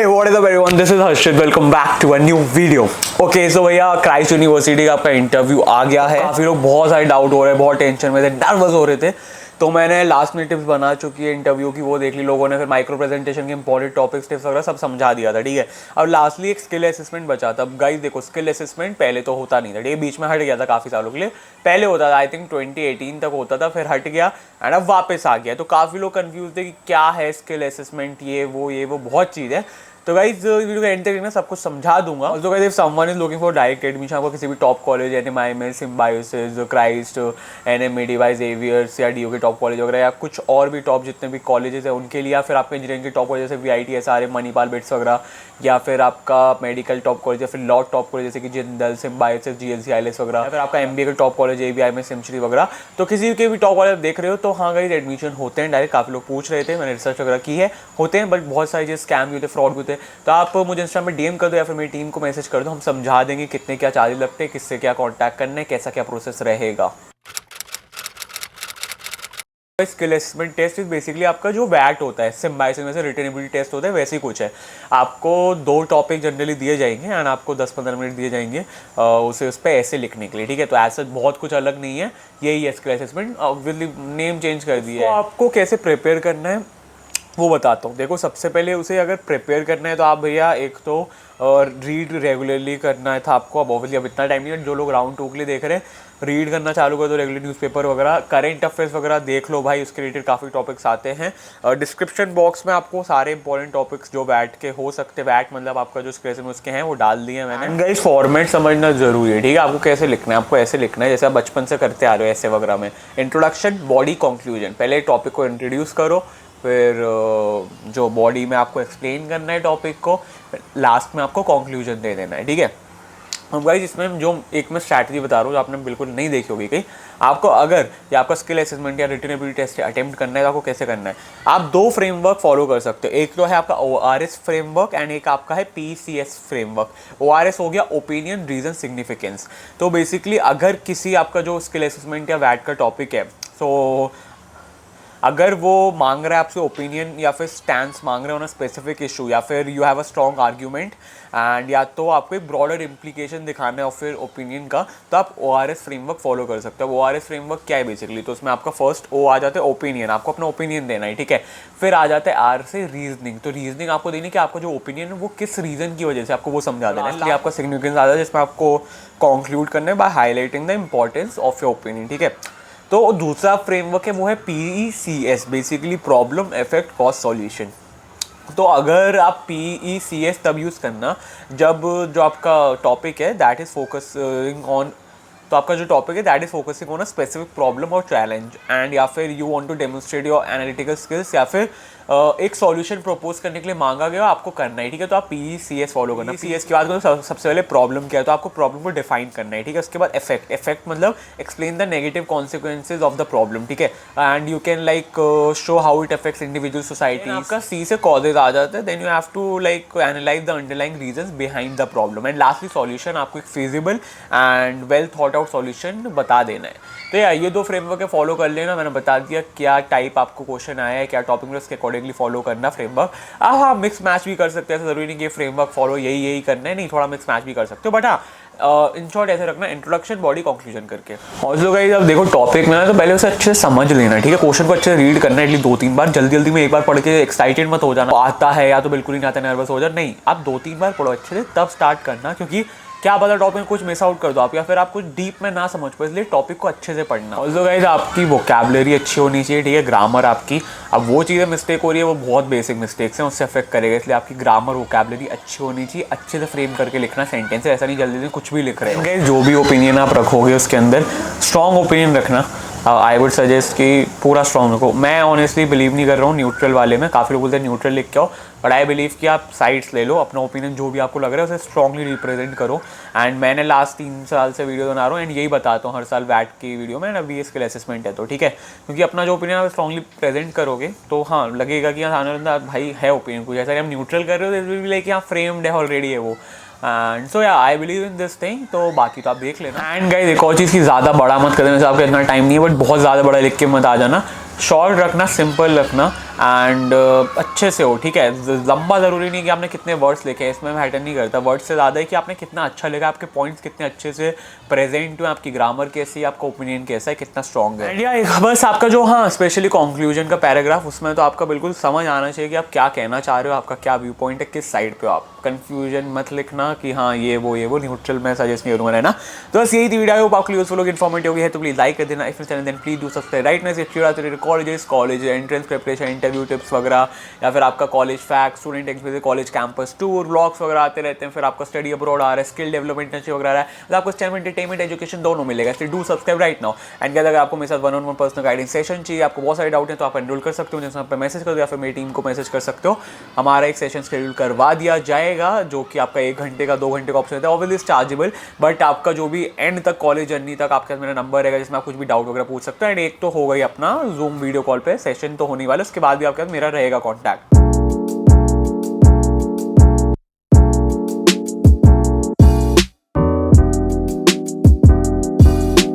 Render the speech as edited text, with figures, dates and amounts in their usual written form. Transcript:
Hey, what is up everyone? This is Harshit. Welcome back to a new video. Okay, so भैया Christ university का आपका interview आ गया है। काफ़ी लोग बहुत सारे डाउट हो रहे हैं, बहुत टेंशन में थे, नर्वस हो रहे थे। तो मैंने लास्ट मिनट टिप्स बना चुकी है इंटरव्यू की, वो देख ली लोगों ने। फिर माइक्रो प्रेजेंटेशन के इंपॉर्टेंट टॉपिक्स टिप्स वगैरह सब समझा दिया था, ठीक है। अब लास्टली एक स्किल असेसमेंट बचा था। अब गाइस देखो, स्किल असेसमेंट पहले तो होता नहीं था, ठीक है, बीच में हट गया था काफ़ी सालों के लिए। पहले होता था, आई थिंक 2018 तक होता था, फिर हट गया एंड अब वापस आ गया। तो काफ़ी लोग कंफ्यूज थे कि क्या है स्किल असेसमेंट, ये वो बहुत चीज़ है। तो गाइस वीडियो का एंड तक मैं सब कुछ समझा दूंगा। Also guys if someone is looking for direct admission, आपको किसी भी top college NMIMS, Symbiosis, Christ, NME, डिवाइस, एवियर्स या DO के टॉप कॉलेज वगैरह, या कुछ और भी टॉप जितने भी कॉलेजेस हैं उनके लिए, या फिर आपके इंजीनियरिंग के टॉप कॉलेज जैसे VIT, SRM, मणिपाल, बिट्स वगैरह, या फिर आपका मेडिकल टॉप कॉलेज, या फिर लॉ टॉप कॉलेज जैसे कि जिंदल, सिम्बायोसिस, GLC, ILS वगैरह, या फिर आपका MBA के टॉप कॉलेज ABIMS, सिमश्री वगैरह। तो किसी के भी टॉप कॉलेज देख रहे हो तो हाँ गाइस एडमिशन होते हैं डायरेक्ट। काफ़ी लोग पूछ रहे थे, मैंने रिसर्च वगैरह की है, होते हैं, बट बहुत सारी चीज़ स्कैम भी होते हैं, फ्रॉड भी होते हैं। तो आप मुझे इंस्टा में DM कर दो या फिर मेरी टीम को मैसेज कर दो, हम समझा देंगे कितने क्या चार्जेस लगते हैं, किससे क्या कॉन्टैक्ट करना है, कैसा क्या प्रोसेस रहेगा। Skill assessment test is basically आपका जो वैट होता है, सिम्बायोसिस में से रिटन एबिलिटी टेस्ट होता है, वैसे ही कुछ है। आपको 2 टॉपिक जनरली दिए जाएंगे एंड आपको 10-15 मिनट दिए जाएंगे उस पर ऐसे लिखने के लिए, ठीक है। तो ऐसा बहुत कुछ अलग नहीं है, यही है skill assessment. Obviously name change कर दिया है। तो आपको कैसे प्रिपेयर करना है वो बताता हूँ। देखो, सबसे पहले उसे अगर प्रिपेयर करना है तो आप भैया एक तो रीड रेगुलरली करना है था आपको। अब ऑब्वियसली अब इतना टाइम नहीं है, जो लोग राउंड 2 के लिए देख रहे हैं रीड करना चालू कर दो, रेगुलर न्यूज़पेपर वगैरह, करेंट अफेयर्स वगैरह देख लो भाई, उसके रिलेटेड काफ़ी टॉपिक्स आते हैं। डिस्क्रिप्शन बॉक्स में आपको सारे इंपॉर्टेंट टॉपिक्स जो वैट के हो सकते हैं, वैट मतलब आपका जो स्क्रेस में उसके हैं वो डाल दिए मैंने। गाइस फॉर्मेट समझना जरूरी है, ठीक है। आपको कैसे लिखना है, आपको ऐसे लिखना है जैसे आप बचपन से करते आ रहे हो ऐसे वगैरह में। Introduction, body, conclusion. पहले टॉपिक को इंट्रोड्यूस करो, फिर जो बॉडी में आपको एक्सप्लेन करना है टॉपिक को, लास्ट में आपको कंक्लूजन दे देना है, ठीक है। अब गाइस इसमें जो एक मैं स्ट्रैटेजी बता रहा हूँ जो आपने बिल्कुल नहीं देखी होगी कहीं, आपको अगर ये आपका स्किल असेसमेंट या रिटन एबिलिटी टेस्ट अटेम्प्ट करना है तो आपको कैसे करना है। आप 2 फ्रेमवर्क फॉलो कर सकते हो, एक तो है आपका ORS फ्रेमवर्क एंड एक आपका है PCS फ्रेमवर्क। ORS हो गया ओपिनियन, रीजन, सिग्निफिकेंस। तो बेसिकली अगर किसी आपका जो स्किल असेसमेंट या वैट का टॉपिक है, तो अगर वो मांग रहा है आपसे ओपिनियन या फिर स्टैंस मांग रहे हो ना स्पेसिफिक इशू, या फिर you have a strong argument and या तो आपको एक ब्रॉडर इम्प्लीकेशन दिखाना है और फिर ओपिनियन का, तो आप ORS फ्रेमवर्क फॉलो कर सकते हो। ORS फ्रेमवर्क क्या है बेसिकली, तो उसमें आपका फर्स्ट O आ जाता है ओपिनियन, आपको अपना ओपिनियन देना है, ठीक है। फिर आ जाता है R से रीजनिंग, तो रीजनिंग आपको देनी कि आपका जो ओपिनियन है वो किस रीजन की वजह से, आपको वो समझा देना है। इसलिए आपका सिग्निफिकेंस आ जाता है जिसमें आपको कंक्लूड करना है by highlighting the importance of your opinion, ठीक है। तो दूसरा फ्रेमवर्क है वो है PECS, basically problem, effect, cause, solution. तो अगर आप PECS तब यूज़ करना जब जो आपका टॉपिक है दैट इज़ फोकसिंग ऑन, तो आपका जो टॉपिक है that is focusing on a specific problem और चैलेंज, एंड या फिर you want to demonstrate your analytical skills, या फिर एक सॉल्यूशन प्रपोज करने के लिए मांगा गया आपको करना है, ठीक है। तो आप PECS फॉलो करना। PECS की बात करो तो सबसे पहले प्रॉब्लम क्या है, तो आपको प्रॉब्लम को डिफाइन करना है, ठीक है। उसके बाद इफेक्ट मतलब explain the negative consequences of the problem, ठीक है, and you can like show how it affects individual society. आपका C से कॉजेज आ जाता है, then you have to like analyze the underlying reasons behind the problem, and lastly solution, आपको एक feasible and well thought out solution बता देना है। तो यार ये 2 फ्रेमवर्क फॉलो कर लेना, मैंने बता दिया क्या टाइप आपको क्वेश्चन आया है, क्या टॉपिक में, उसके अकॉर्डिंगली फॉलो करना फ्रेमवर्क। हाँ मिक्स मैच भी कर सकते हैं, जरूरी नहीं कि फ्रेमवर्क फॉलो यही करना है, नहीं, थोड़ा मिक्स मैच भी कर सकते हो, बट हाँ इन शॉर्ट ऐसे रखना, इंट्रोडक्शन, बॉडी, कंक्लूजन करके। और जो गाइस अब देखो टॉपिक में ना, तो पहले उसे अच्छे से समझ लेना, ठीक है। क्वेश्चन को अच्छे से रीड करना है एटलीस्ट 2-3 बार, जल्दी में एक बार पढ़ के एक्साइटेड मत हो जाना, आता है या तो बिल्कुल ही नहीं आता, नर्वस हो जाए, नहीं, आप 2-3 बार पढ़ो अच्छे से तब स्टार्ट करना, क्योंकि क्या पता टॉपिक में कुछ मिस आउट कर दो आप, या फिर आप कुछ डीप में ना समझ पाओ, इसलिए टॉपिक को अच्छे से पढ़ना। ऑल्सो गाइस आपकी वोकैबुलरी अच्छी होनी चाहिए, ठीक है, ग्रामर आपकी, अब वो चीज़ें मिस्टेक हो रही है वो बहुत बेसिक मिस्टेक्स हैं, उससे अफेक्ट करेगा, इसलिए आपकी ग्रामर वोकैबुलरी अच्छी होनी चाहिए, अच्छे से फ्रेम करके लिखना सेंटेंस, ऐसा नहीं जल्दी कुछ भी लिख रहे हो। जो भी ओपिनियन आप रखोगे उसके अंदर स्ट्रॉन्ग ओपिनियन रखना। आई वुड सजेस्ट कि पूरा स्ट्रॉन्ग रखो। मैं ऑनेस्टली बिलीव नहीं कर रहा हूँ न्यूट्रल वाले में, काफ़ी लोग बोलते हैं न्यूट्रल लिख के आओ, बट आई बिलीव कि आप साइड्स ले लो, अपना ओपिनियन जो भी आपको लग रहा है उसे स्ट्रॉन्गली रिप्रेजेंट करो। एंड मैंने लास्ट 3 साल से वीडियो बना रहा हूँ एंड यही बताता हूँ हर साल वैट की वीडियो में, अभी स्किल असेसमेंट है तो, ठीक है, क्योंकि अपना जो ओपिनियन आप स्ट्रॉन्गली प्रेजेंट करोगे तो हाँ लगेगा कि हाँ सामने भाई है ओपिनियन कुछ ऐसा, हम न्यूट्रल कर रहे हो तो लाइक यहाँ फ्रेम्ड है ऑलरेडी है वो, एंड सो या I believe in this thing, तो बाकी तो आप देख लेना। एंड गाइस एक और चीज़ की ज़्यादा बड़ा मत कर देना, आपका इतना टाइम नहीं है, बट बहुत ज़्यादा बड़ा लिख के मत आ जाना, शॉर्ट रखना, सिंपल रखना, एंड अच्छे से हो, ठीक है। लंबा ज़रूरी नहीं कि आपने कितने वर्ड्स लिखे हैं, इसमें मैटर नहीं करता। वर्ड्स से ज़्यादा है कि आपने कितना अच्छा लिखा, आपके पॉइंट्स कितने अच्छे से प्रेजेंट हुए, आपकी ग्रामर कैसी है, आपका ओपिनियन कैसा है, कितना स्ट्रॉन्ग है। इंडिया बस आपका जो, हाँ, स्पेशली कंक्लूजन का पैराग्राफ, उसमें तो आपका बिल्कुल समझ आना चाहिए कि आप क्या कहना चाह रहे हो, आपका क्या व्यू पॉइंट है, किस साइड पे हो आप। कंफ्यूजन मत लिखना कि हाँ ये वो न्यूट्रल मैं सजेस्ट नहीं करूँगा, है ना। तो बस यही थी वीडियो, आपको यूजफुल होगी, इन्फॉर्मेटिव होगी है, तो प्लीज लाइक कर देना। If channel then please do subscribe right ना। College entrance preparation, interview tips वगैरह, या फिर आपका college fact, student experience, college campus tour, vlogs वगैरह आते रहते हैं। फिर आपका स्टडी अब्रॉड आ रहा है, स्किल डेवलपमेंट वगैरह आ रहा है, तो आपको चैनल में एंटरटेनमेंट एजुकेशन दोनों मिलेगा। इसलिए do subscribe right now. And अगर आपको मेरे साथ 1-on-1 पर्सनल गाइडिंग सेशन चाहिए, आपको बहुत सारे डाउट है, तो आप एनरोल कर सकते हो, जिसमें आप मैसेज कर दो या फिर मेरी टीम को मैसेज कर सकते हो। हमारा एक सेशन शेड्यूल करवा दिया जाएगा, जो कि आपका 1 घंटे का 2 घंटे का ऑप्शन होता है, ऑब्वियसली चार्जेबल, बट आपका जो भी एंड तक कॉलेज जर्नी तक आपके पास मेरा नंबर रहेगा, जिसमें आप कुछ भी डाउट वगैरह पूछ सकते हो। एंड एक तो होगा ही अपना जूम वीडियो कॉल पे सेशन तो होने वाला, उसके बाद भी आपके पास मेरा रहेगा कॉन्टैक्ट।